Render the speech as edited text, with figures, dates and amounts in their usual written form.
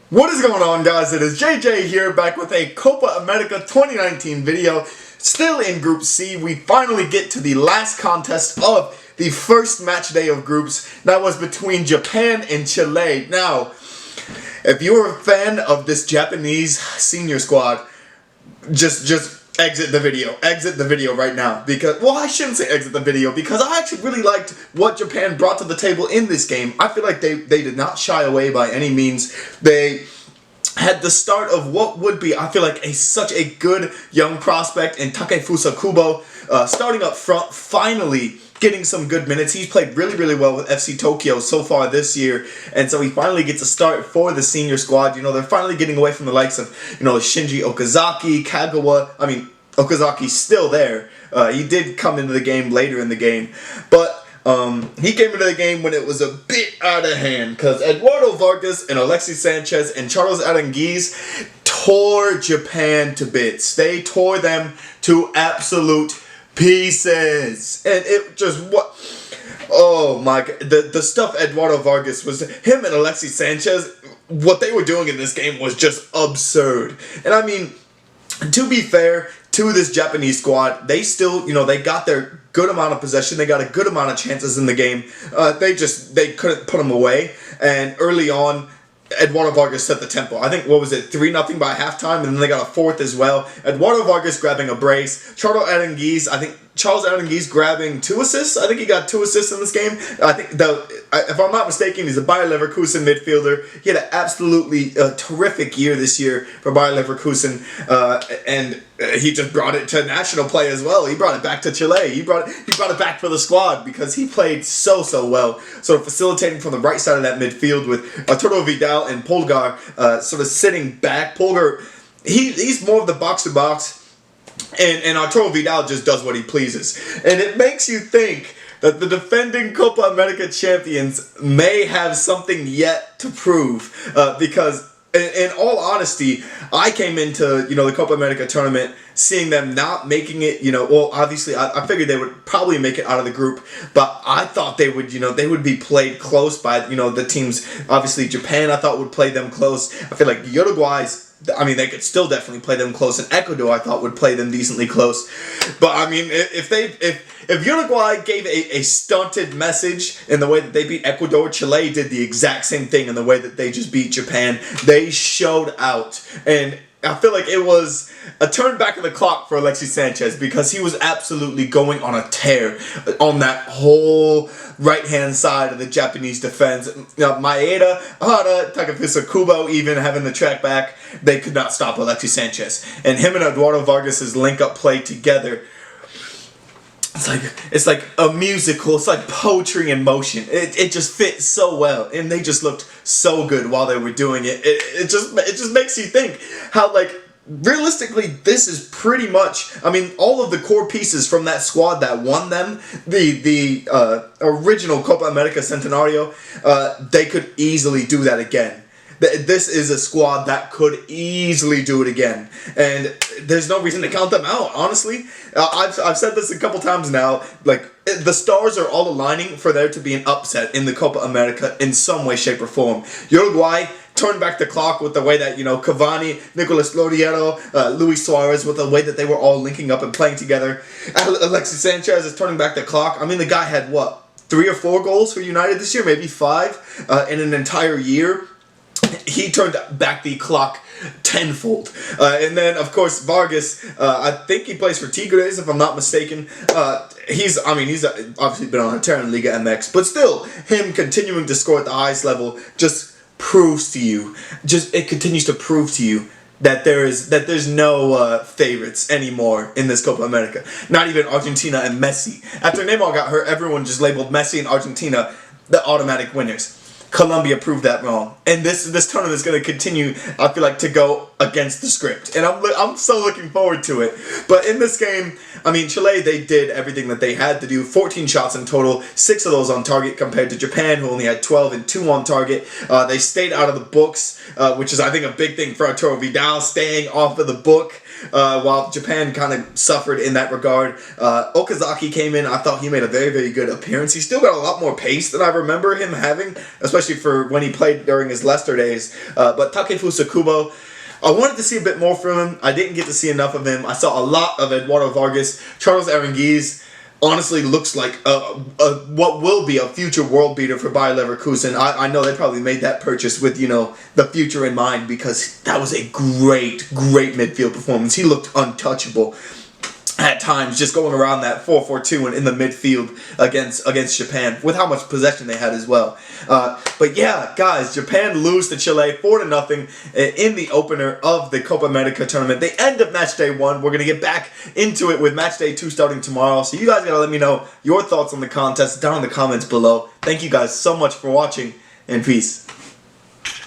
What is going on, guys? It is JJ here, back with a Copa America 2019 video. Still in Group C, we finally get to the last contest of the first match day of groups. That was between Japan and Chile. Now, if you're a fan of this Japanese senior squad, just exit the video. Exit the video right now. Because, well, I shouldn't say exit the video, because I actually really liked what Japan brought to the table in this game. I feel like they did not shy away by any means. They had the start of what would be, I feel like, such a good young prospect in Takefusa Kubo, starting up front, finally getting some good minutes. He's played really well with FC Tokyo so far this year, and so he finally gets a start for the senior squad. You know, they're finally getting away from the likes of, you know, Shinji Okazaki, Kagawa. I mean, Okazaki's still there. He did come into the game later in the game, but he came into the game when it was a bit out of hand, because Eduardo Vargas and Alexis Sanchez and Charles Aranguiz tore Japan to bits. They tore them to absolute pieces. And it just, oh my god, the stuff Eduardo Vargas was, him and Alexis Sanchez, what they were doing in this game was just absurd. And I mean, to be fair to this Japanese squad, they still, you know, they got their good amount of possession, they got a good amount of chances in the game. They couldn't put them away, and early on, Eduardo Vargas set the tempo. I think, what was it, 3-0 by halftime, and then they got a fourth as well. Eduardo Vargas grabbing a brace. Charles Aranguiz grabbing 2 assists. I think he got 2 assists in this game. I think, if I'm not mistaken, he's a Bayer Leverkusen midfielder. He had an absolutely terrific year this year for Bayer Leverkusen, and he just brought it to national play as well. He brought it back to Chile. He brought it back for the squad because he played so well. Sort of facilitating from the right side of that midfield with Arturo Vidal and Polgar sort of sitting back. Polgar, he's more of the box-to-box, and Arturo Vidal just does what he pleases. And it makes you think that the defending Copa America champions may have something yet to prove, because in all honesty, I came into, you know, the Copa America tournament seeing them not making it, you know, well, obviously, I figured they would probably make it out of the group, but I thought they would, you know, they would be played close by, you know, the teams. Obviously, Japan, I thought, would play them close. I feel like Uruguay's, I mean, they could still definitely play them close, and Ecuador, I thought, would play them decently close. But, I mean, if Uruguay gave a stunted message in the way that they beat Ecuador, Chile did the exact same thing in the way that they just beat Japan. They showed out, and I feel like it was a turn back of the clock for Alexis Sanchez, because he was absolutely going on a tear on that whole right-hand side of the Japanese defense. Maeda, Hara, Takefusa Kubo even having the track back, they could not stop Alexis Sanchez. And him and Eduardo Vargas' link-up play together, it's like a musical. It's like poetry in motion. It just fits so well, and they just looked so good while they were doing it. It just makes you think how, like, realistically, this is pretty much, I mean, all of the core pieces from that squad that won them the original Copa America Centenario, they could easily do that again. This is a squad that could easily do it again, and there's no reason to count them out, honestly. I've said this a couple times now, like, the stars are all aligning for there to be an upset in the Copa America in some way, shape, or form. Uruguay turned back the clock with the way that, you know, Cavani, Nicolas Loriero, Luis Suarez, with the way that they were all linking up and playing together. Alexis Sanchez is turning back the clock. I mean, the guy had, what, 3 or 4 goals for United this year? Maybe 5 in an entire year. He turned back the clock tenfold. And then, of course, Vargas, I think he plays for Tigres, if I'm not mistaken. He's obviously been on a tear in Liga MX, but still, him continuing to score at the highest level just proves to you, it continues to prove to you that there's no favorites anymore in this Copa America. Not even Argentina and Messi. After Neymar got hurt, everyone just labeled Messi and Argentina the automatic winners. Colombia proved that wrong, and this tournament is going to continue, I feel like, to go against the script, and I'm so looking forward to it. But in this game, I mean, Chile, they did everything that they had to do. 14 shots in total, 6 of those on target, compared to Japan, who only had 12 and 2 on target. They stayed out of the books, which is, I think, a big thing for Arturo Vidal, staying off of the book. While Japan kind of suffered in that regard. Okazaki came in. I thought he made a very good appearance. He still got a lot more pace than I remember him having, especially especially for when he played during his Leicester days. But Takefusa Kubo, I wanted to see a bit more from him. I didn't get to see enough of him. I saw a lot of Eduardo Vargas. Charles Aranguiz honestly looks like what will be a future world beater for Bayer Leverkusen. I know they probably made that purchase with, you know, the future in mind, because that was a great midfield performance. He looked untouchable at times, just going around that 4-4-2 and in the midfield against Japan, with how much possession they had as well. But yeah, guys, Japan lose to Chile 4-0 in the opener of the Copa America tournament. The end of match day 1. We're going to get back into it with match day 2 starting tomorrow. So you guys got to let me know your thoughts on the contest down in the comments below. Thank you guys so much for watching, and peace.